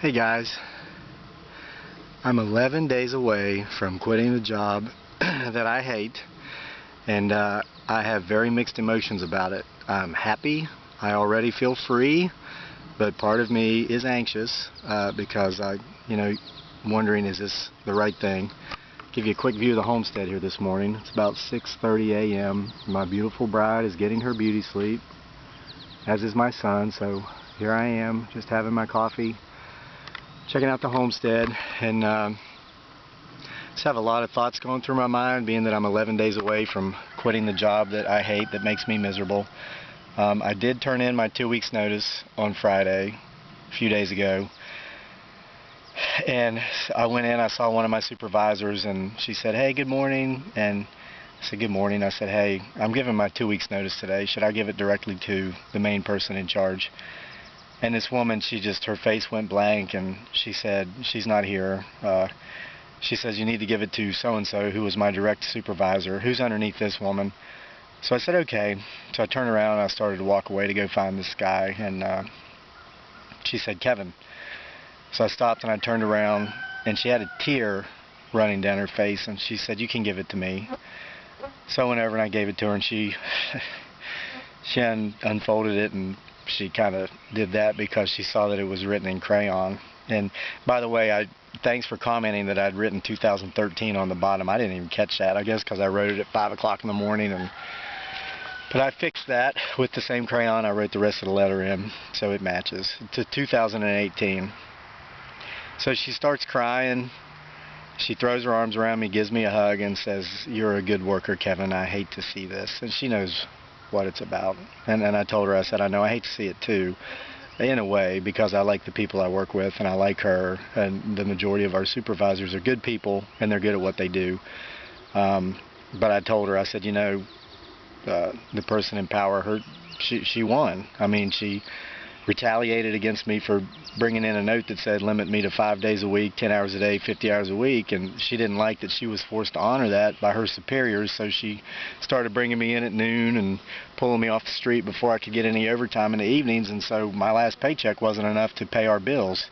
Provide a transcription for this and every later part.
Hey guys, I'm 11 days away from quitting the job that I hate, and I have very mixed emotions about it. I'm happy, I already feel free, but part of me is anxious because wondering, is this the right thing? Give you a quick view of the homestead here this morning. It's about 6:30 a.m. My beautiful bride is getting her beauty sleep, as is my son, so here I am just having my coffee, checking out the homestead, and just have a lot of thoughts going through my mind, being that I'm 11 days away from quitting the job that I hate, that makes me miserable. I did turn in my 2 weeks notice on Friday, a few days ago, and I went in, I saw one of my supervisors, and she said, "Hey, good morning," and I said, "Good morning." I said, "Hey, I'm giving my 2 weeks notice today. Should I give it directly to the main person in charge?" And this woman, her face went blank, and she said, "She's not here." She says, "You need to give it to so-and-so, who was my direct supervisor, who's underneath this woman." So I said, "Okay." So I turned around and I started to walk away to go find this guy, and she said, "Kevin." So I stopped and I turned around, and she had a tear running down her face, and she said, "You can give it to me." So I went over and I gave it to her, and she unfolded it, and she kind of did that because she saw that it was written in crayon. And by the way, thanks for commenting that I'd written 2013 on the bottom. I didn't even catch that, I guess because I wrote it at 5 o'clock in the morning. But I fixed that with the same crayon. I wrote the rest of the letter in so it matches to 2018. So she starts crying. She throws her arms around me, gives me a hug, and says, "You're a good worker, Kevin. I hate to see this." And she knows what it's about. And I told her, I said, "I know I hate to see it too, in a way, because I like the people I work with, and I like her, and the majority of our supervisors are good people, and they're good at what they do." But I told her, I said, the person in power, she won. I mean, she retaliated against me for bringing in a note that said limit me to 5 days a week, 10 hours a day, 50 hours a week, and she didn't like that she was forced to honor that by her superiors, so she started bringing me in at noon and pulling me off the street before I could get any overtime in the evenings, and so my last paycheck wasn't enough to pay our bills.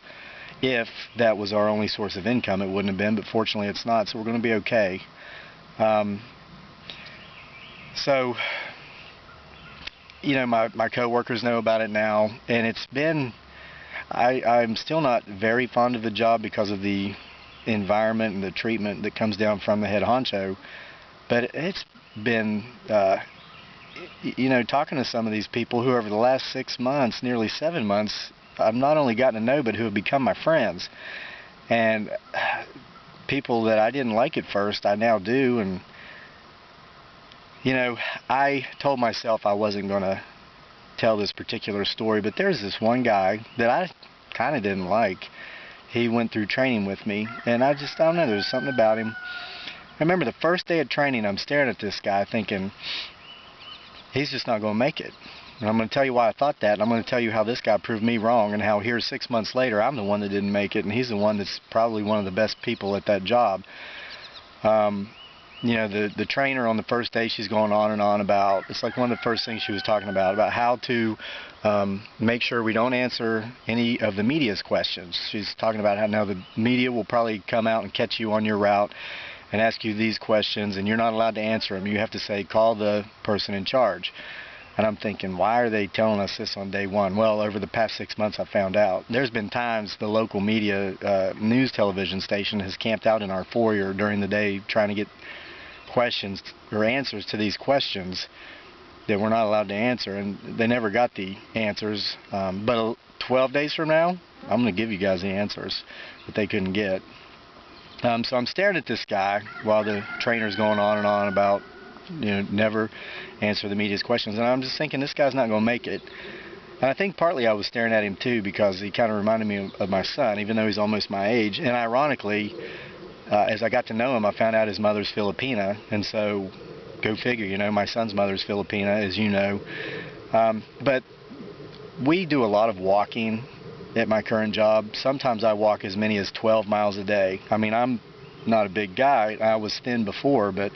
If that was our only source of income, it wouldn't have been, but fortunately it's not, so we're going to be okay. So my coworkers know about it now, and it's been, I'm still not very fond of the job because of the environment and the treatment that comes down from the head honcho, but it's been, talking to some of these people who over the last 6 months, nearly 7 months, I've not only gotten to know, but who have become my friends, and people that I didn't like at first, I now do. And I told myself I wasn't going to tell this particular story, but there's this one guy that I kind of didn't like. He went through training with me, and I don't know, there's something about him. I remember the first day of training, I'm staring at this guy thinking, he's just not going to make it. And I'm going to tell you why I thought that, and I'm going to tell you how this guy proved me wrong, and how here 6 months later, I'm the one that didn't make it, and he's the one that's probably one of the best people at that job. The trainer on the first day, she's going on and on about, it's like one of the first things she was talking about how to make sure we don't answer any of the media's questions. She's talking about how now the media will probably come out and catch you on your route and ask you these questions, and you're not allowed to answer them. You have to say, call the person in charge. And I'm thinking, why are they telling us this on day one? Well, over the past 6 months, I found out. There's been times the local media news television station has camped out in our foyer during the day trying to get questions or answers to these questions that we're not allowed to answer, and they never got the answers. But 12 days from now, I'm going to give you guys the answers that they couldn't get. So I'm staring at this guy while the trainer's going on and on about never answer the media's questions, and I'm just thinking, this guy's not going to make it. And I think partly I was staring at him too because he kind of reminded me of my son, even though he's almost my age. And ironically, as I got to know him, I found out his mother's Filipina, and so go figure, my son's mother's Filipina, as you know. But we do a lot of walking at my current job. Sometimes I walk as many as 12 miles a day. I mean, I'm not a big guy. I was thin before, but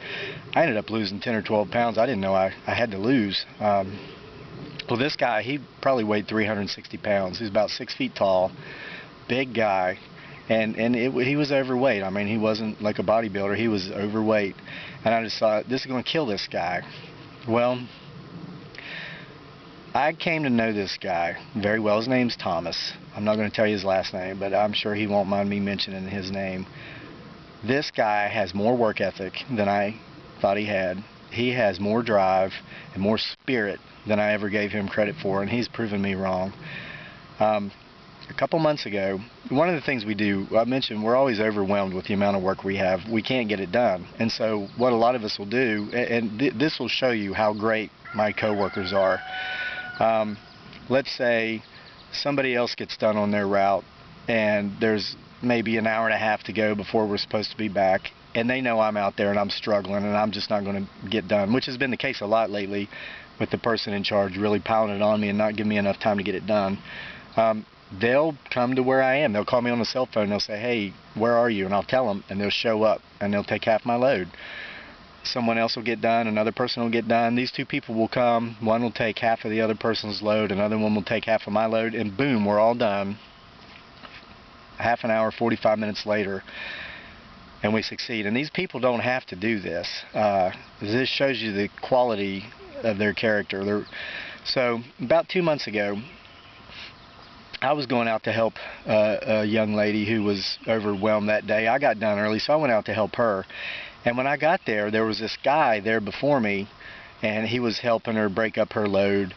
I ended up losing 10 or 12 pounds I didn't know I had to lose. Well, this guy, he probably weighed 360 pounds. He's about 6 feet tall, big guy, and he was overweight. I mean, he wasn't like a bodybuilder. He was overweight, and I just thought, this is going to kill this guy. Well, I came to know this guy very well. His name's Thomas. I'm not going to tell you his last name, but I'm sure he won't mind me mentioning his name. This guy has more work ethic than I thought he had. He has more drive and more spirit than I ever gave him credit for, and he's proven me wrong. A couple months ago, one of the things we do, I mentioned we're always overwhelmed with the amount of work we have. We can't get it done. And so what a lot of us will do, and this will show you how great my coworkers are. Let's say somebody else gets done on their route, and there's maybe an hour and a half to go before we're supposed to be back, and they know I'm out there and I'm struggling and I'm just not going to get done, which has been the case a lot lately with the person in charge really piling it on me and not giving me enough time to get it done. They'll come to where I am. They'll call me on the cell phone. They'll say, hey, where are you? And I'll tell them, and they'll show up, and they'll take half my load. Someone else will get done. Another person will get done. These two people will come. One will take half of the other person's load. Another one will take half of my load, and boom, we're all done. Half an hour, 45 minutes later, and we succeed. And these people don't have to do this. This shows you the quality of their character. So about 2 months ago, I was going out to help a young lady who was overwhelmed that day. I got done early, so I went out to help her. And when I got there, there was this guy there before me, and he was helping her break up her load.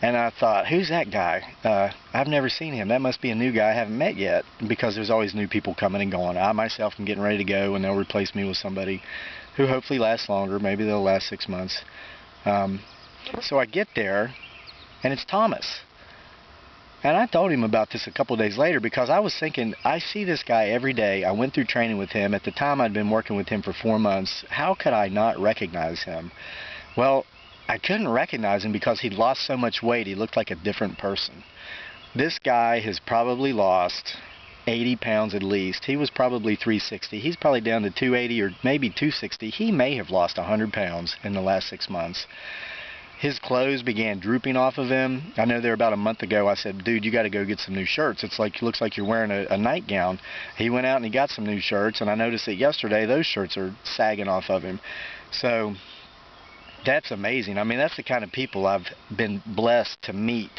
And I thought, who's that guy? I've never seen him. That must be a new guy I haven't met yet, because there's always new people coming and going. I myself am getting ready to go, and they'll replace me with somebody who hopefully lasts longer. Maybe they'll last 6 months. So I get there, and it's Thomas. And I told him about this a couple days later, because I was thinking, I see this guy every day. I went through training with him. At the time, I'd been working with him for 4 months. How could I not recognize him? Well, I couldn't recognize him because he'd lost so much weight. He looked like a different person. This guy has probably lost 80 pounds at least. He was probably 360. He's probably down to 280 or maybe 260. He may have lost 100 pounds in the last 6 months. His clothes began drooping off of him. I know there about a month ago I said, dude, you got to go get some new shirts. It looks like you're wearing a nightgown. He went out and he got some new shirts, and I noticed that yesterday those shirts are sagging off of him. So that's amazing. I mean, that's the kind of people I've been blessed to meet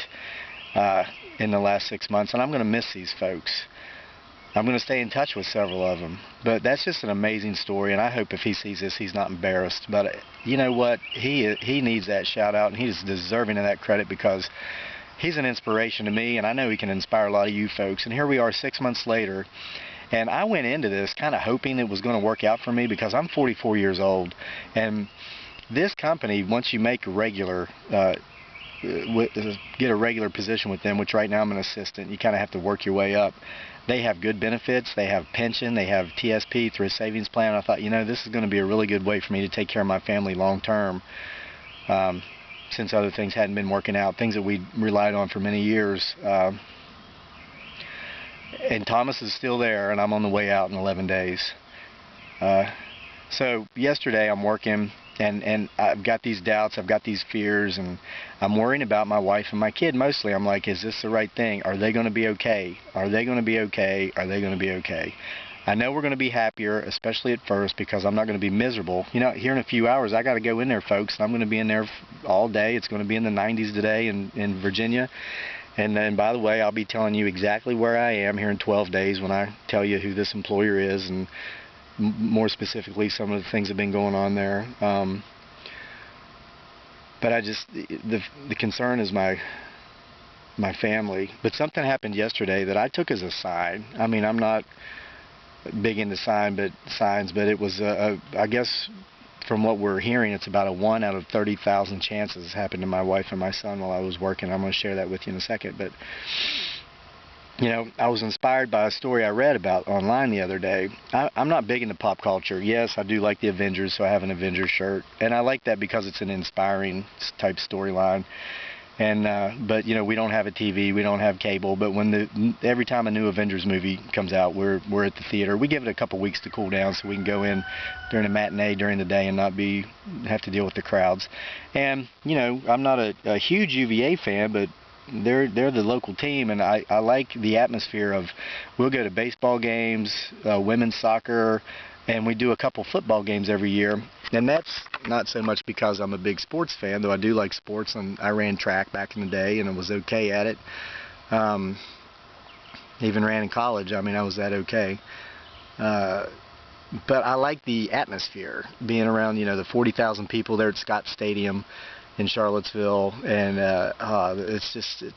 in the last 6 months, and I'm going to miss these folks. I'm going to stay in touch with several of them. But that's just an amazing story, and I hope if he sees this, he's not embarrassed. But you know what? He needs that shout-out, and he's deserving of that credit, because he's an inspiration to me, and I know he can inspire a lot of you folks. And here we are 6 months later, and I went into this kind of hoping it was going to work out for me, because I'm 44 years old. And this company, once you make a regular get a regular position with them, which right now I'm an assistant, you kind of have to work your way up. They have good benefits. They have pension. They have TSP through a savings plan. I thought, you know, this is going to be a really good way for me to take care of my family long term, since other things hadn't been working out, things that we relied on for many years. And Thomas is still there, and I'm on the way out in 11 days. So yesterday I'm working, and I've got these doubts, I've got these fears, and I'm worrying about my wife and my kid mostly. I'm like, is this the right thing? Are they going to be okay? Are they going to be okay? Are they going to be okay? I know we're going to be happier, especially at first, because I'm not going to be miserable. You know, here in a few hours, I got to go in there, folks, and I'm going to be in there all day. It's going to be in the 90s today in Virginia. And then, by the way, I'll be telling you exactly where I am here in 12 days when I tell you who this employer is, and more specifically some of the things that have been going on there. But the concern is my family. But something happened yesterday that I took as a sign. I mean, I'm not big into signs, but it was I guess from what we're hearing, it's about a 1 out of 30,000 chances happened to my wife and my son while I was working. I'm going to share that with you in a second. But you know, I was inspired by a story I read about online the other day. I'm not big into pop culture. Yes, I do like the Avengers, so I have an Avengers shirt. And I like that because it's an inspiring type storyline. And but, you know, we don't have a TV, we don't have cable. But every time a new Avengers movie comes out, we're at the theater. We give it a couple weeks to cool down so we can go in during a matinee during the day and not have to deal with the crowds. And, you know, I'm not a huge UVA fan, but they're the local team, and I like the atmosphere of, we'll go to baseball games, women's soccer, and we do a couple football games every year. And that's not so much because I'm a big sports fan, though I do like sports, and I ran track back in the day and I was okay at it. Even ran in college. I mean, I was that okay. But I like the atmosphere, being around, the 40,000 people there at Scott Stadium in Charlottesville, and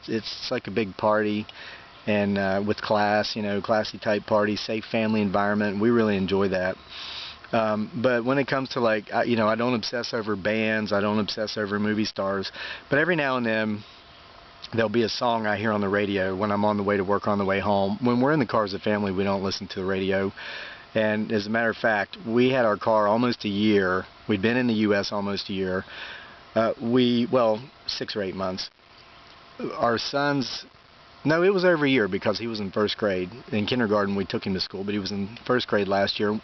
it's like a big party, and with class, classy type party, safe family environment. We really enjoy that. But when it comes to I don't obsess over bands, I don't obsess over movie stars, but every now and then there'll be a song I hear on the radio when I'm on the way to work or on the way home. When we're in the car as a family, we don't listen to the radio. And as a matter of fact, we had our car almost a year. We'd been in the U.S. almost a year. 6 or 8 months. Our son's, no, it was over a year because he was in first grade. In kindergarten, we took him to school, but he was in first grade last year.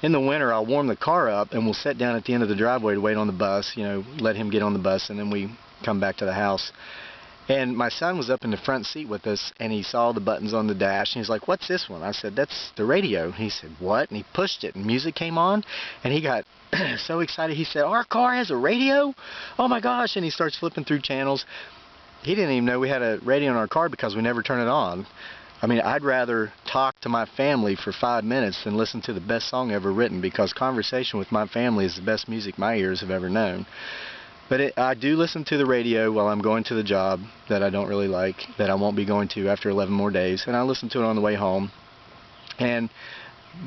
In the winter, I'll warm the car up, and we'll sit down at the end of the driveway to wait on the bus, let him get on the bus, and then we come back to the house. And my son was up in the front seat with us, and he saw the buttons on the dash, and he's like, "What's this one?" I said, "That's the radio." And he said, "What?" And he pushed it, and music came on, and he got so excited. He said, "Our car has a radio? Oh my gosh!" And he starts flipping through channels. He didn't even know we had a radio in our car because we never turn it on. I mean, I'd rather talk to my family for 5 minutes than listen to the best song ever written, because conversation with my family is the best music my ears have ever known. But I do listen to the radio while I'm going to the job that I don't really like, that I won't be going to after 11 more days, and I listen to it on the way home. And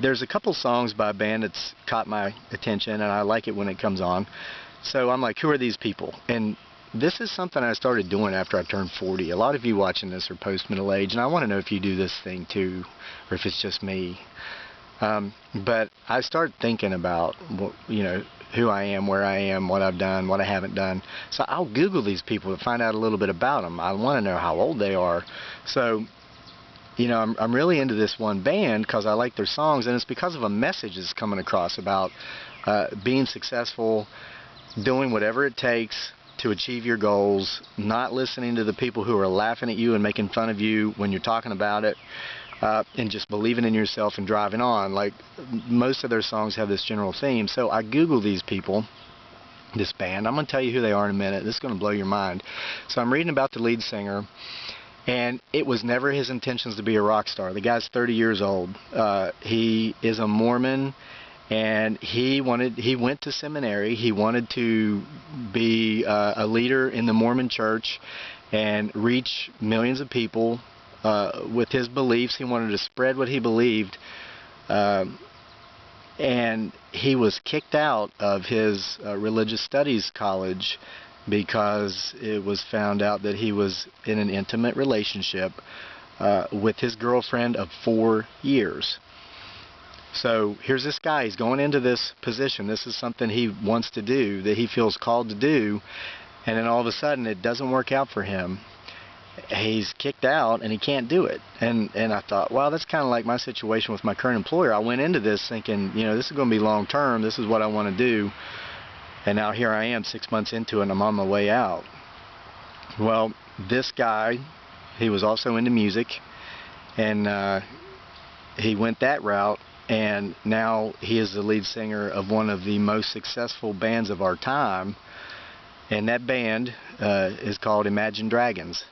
there's a couple songs by a band that's caught my attention, and I like it when it comes on. So I'm like, who are these people? And this is something I started doing after I turned 40. A lot of you watching this are post-middle age, and I want to know if you do this thing too, or if it's just me. But I started thinking about, who I am, where I am, what I've done, what I haven't done. So I'll Google these people to find out a little bit about them. I want to know how old they are. So, I'm really into this one band because I like their songs, and it's because of a message that's coming across about being successful, doing whatever it takes to achieve your goals, not listening to the people who are laughing at you and making fun of you when you're talking about it. And just believing in yourself and driving on. Like, most of their songs have this general theme. So I Googled these people, this band. I'm going to tell you who they are in a minute. This is going to blow your mind. So I'm reading about the lead singer, and it was never his intentions to be a rock star. The guy's 30 years old. He is a Mormon, and he went to seminary. He wanted to be a leader in the Mormon church and reach millions of people. With his beliefs. He wanted to spread what he believed, and he was kicked out of his religious studies college because it was found out that he was in an intimate relationship with his girlfriend of 4 years. So here's this guy, he's going into this position, this is something he wants to do, that he feels called to do, and then all of a sudden it doesn't work out for him. He's kicked out and he can't do it. And I thought, wow, that's kind of like my situation with my current employer. I went into this thinking, this is going to be long term, this is what I want to do, and now here I am 6 months into it and I'm on my way out. Well, this guy, he was also into music, and he went that route, and now he is the lead singer of one of the most successful bands of our time, and that band is called Imagine Dragons.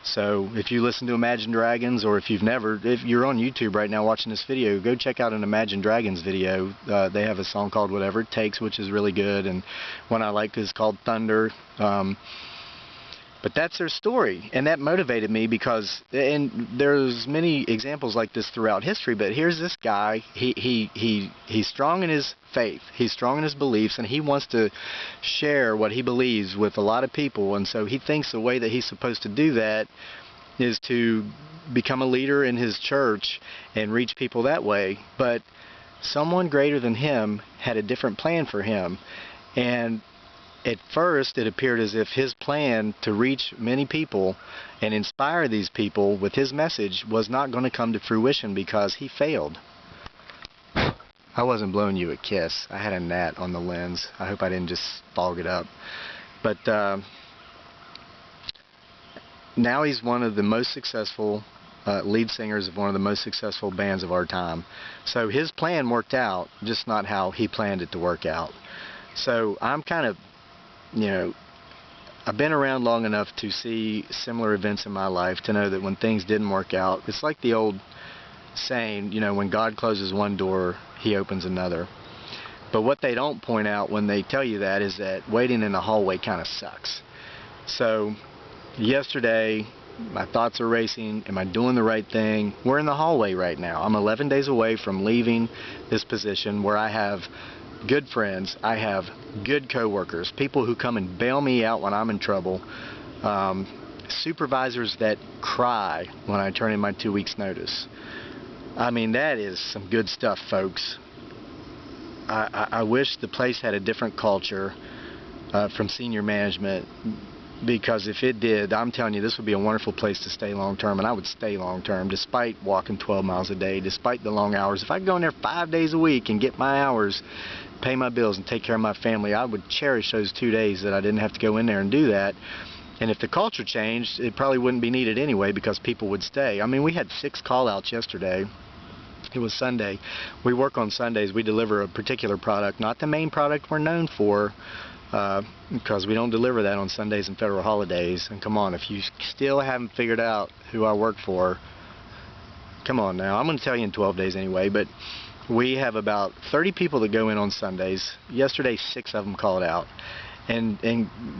So if you listen to Imagine Dragons, or if you're on YouTube right now watching this video, go check out an Imagine Dragons video. They have a song called Whatever It Takes, which is really good, and one I like is called Thunder. But that's their story, and that motivated me because, and there's many examples like this throughout history, but here's this guy, he's strong in his faith, he's strong in his beliefs, and he wants to share what he believes with a lot of people, and so he thinks the way that he's supposed to do that is to become a leader in his church and reach people that way. But someone greater than him had a different plan for him, and at first, it appeared as if his plan to reach many people and inspire these people with his message was not going to come to fruition because he failed. I wasn't blowing you a kiss. I had a gnat on the lens. I hope I didn't just fog it up. But now he's one of the most successful lead singers of one of the most successful bands of our time. So his plan worked out, just not how he planned it to work out. So I'm kind of, you know, I've been around long enough to see similar events in my life to know that when things didn't work out, it's like the old saying, you know, when God closes one door, he opens another. But what they don't point out when they tell you that is that waiting in the hallway kind of sucks. So yesterday, my thoughts are racing. Am I doing the right thing? We're in the hallway right now. I'm 11 days away from leaving this position where I have good friends, I have good coworkers, people who come and bail me out when I'm in trouble, supervisors that cry when I turn in my 2 weeks notice. I mean, that is some good stuff, folks. I wish the place had a different culture from senior management, because if it did, I'm telling you, this would be a wonderful place to stay long term, and I would stay long term despite walking 12 miles a day, despite the long hours. If I could go in there 5 days a week and get my hours, pay my bills, and take care of my family, I would cherish those 2 days that I didn't have to go in there and do that. And if the culture changed, it probably wouldn't be needed anyway, because people would stay. I mean, we had 6 call-outs yesterday. It was Sunday. We work on Sundays. We deliver a particular product, not the main product we're known for, because we don't deliver that on Sundays and federal holidays. And come on, if you still haven't figured out who I work for, come on now. I'm going to tell you in 12 days anyway, but we have about 30 people that go in on Sundays. Yesterday, 6 of them called out. And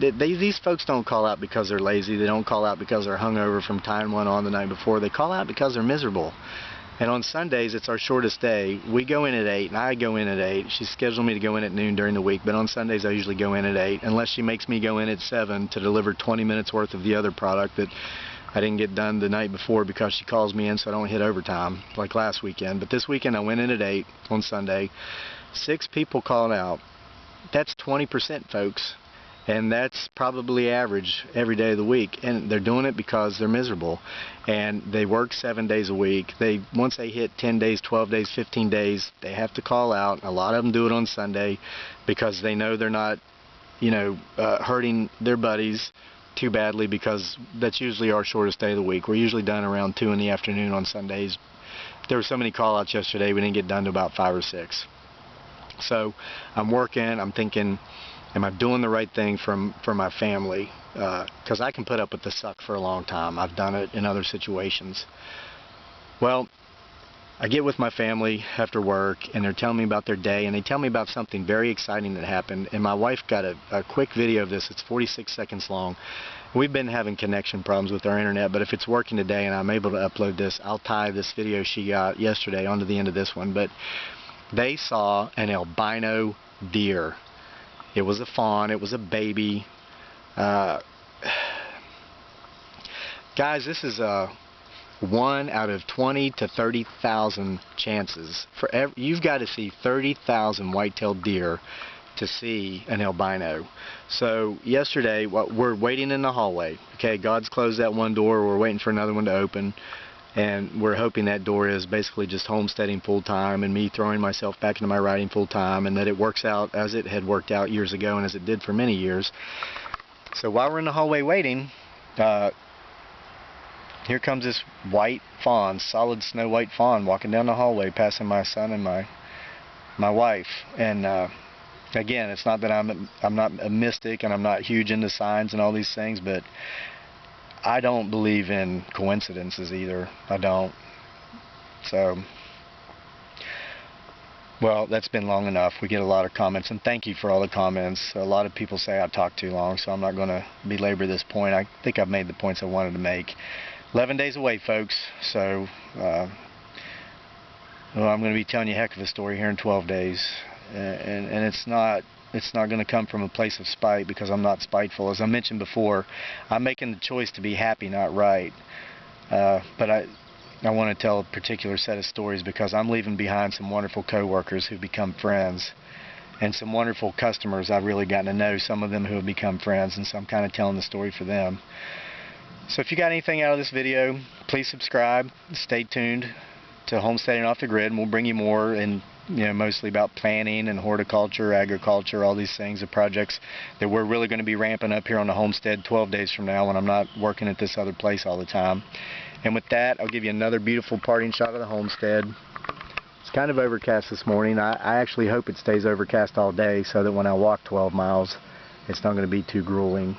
these folks don't call out because they're lazy. They don't call out because they're hungover from tying one on the night before. They call out because they're miserable. And on Sundays, it's our shortest day. We go in at 8, and I go in at 8. She's scheduled me to go in at noon during the week, but on Sundays I usually go in at 8, unless she makes me go in at 7 to deliver 20 minutes worth of the other product that I didn't get done the night before because she calls me in so I don't hit overtime like last weekend. But this weekend I went in at 8 on Sunday. 6 people called out. That's 20%, folks. And that's probably average every day of the week. And they're doing it because they're miserable. And they work 7 days a week. Once they hit 10 days, 12 days, 15 days, they have to call out. A lot of them do it on Sunday because they know they're not, hurting their buddies too badly, because that's usually our shortest day of the week. We're usually done around 2 in the afternoon on Sundays. There were so many call-outs yesterday, we didn't get done to about 5 or 6. So I'm working, I'm thinking, am I doing the right thing for my family? Because I can put up with the suck for a long time. I've done it in other situations. Well, I get with my family after work, and they're telling me about their day, and they tell me about something very exciting that happened. And my wife got a quick video of this. It's 46 seconds long. We've been having connection problems with our internet, but if it's working today and I'm able to upload this, I'll tie this video she got yesterday onto the end of this one. But they saw an albino deer. It was a fawn. It was a baby. Guys, this is 1 out of 20 to 30,000 chances. You've got to see 30,000 white-tailed deer to see an albino. So yesterday, we're waiting in the hallway. Okay, God's closed that one door. We're waiting for another one to open. And we're hoping that door is basically just homesteading full-time and me throwing myself back into my writing full-time, and that it works out as it had worked out years ago and as it did for many years. So while we're in the hallway waiting, here comes this white fawn, solid snow white fawn, walking down the hallway, passing my son and my wife. And again, it's not that I'm not a mystic and I'm not huge into signs and all these things, but I don't believe in coincidences either. I don't. So, well, that's been long enough. We get a lot of comments, and thank you for all the comments. A lot of people say I talk too long, so I'm not going to belabor this point. I think I've made the points I wanted to make. 11 days away, folks. So, well, I'm going to be telling you a heck of a story here in 12 days. And it's not going to come from a place of spite, because I'm not spiteful. As I mentioned before, I'm making the choice to be happy, not right. But I want to tell a particular set of stories because I'm leaving behind some wonderful coworkers who've become friends, and some wonderful customers I've really gotten to know, some of them who have become friends, and so I'm kind of telling the story for them. So if you got anything out of this video, please subscribe. Stay tuned to Homesteading Off the Grid, and we'll bring you more, and mostly about planning and horticulture, agriculture, all these things, the projects that we're really going to be ramping up here on the homestead 12 days from now when I'm not working at this other place all the time. And with that, I'll give you another beautiful parting shot of the homestead. It's kind of overcast this morning. I actually hope it stays overcast all day so that when I walk 12 miles, it's not going to be too grueling.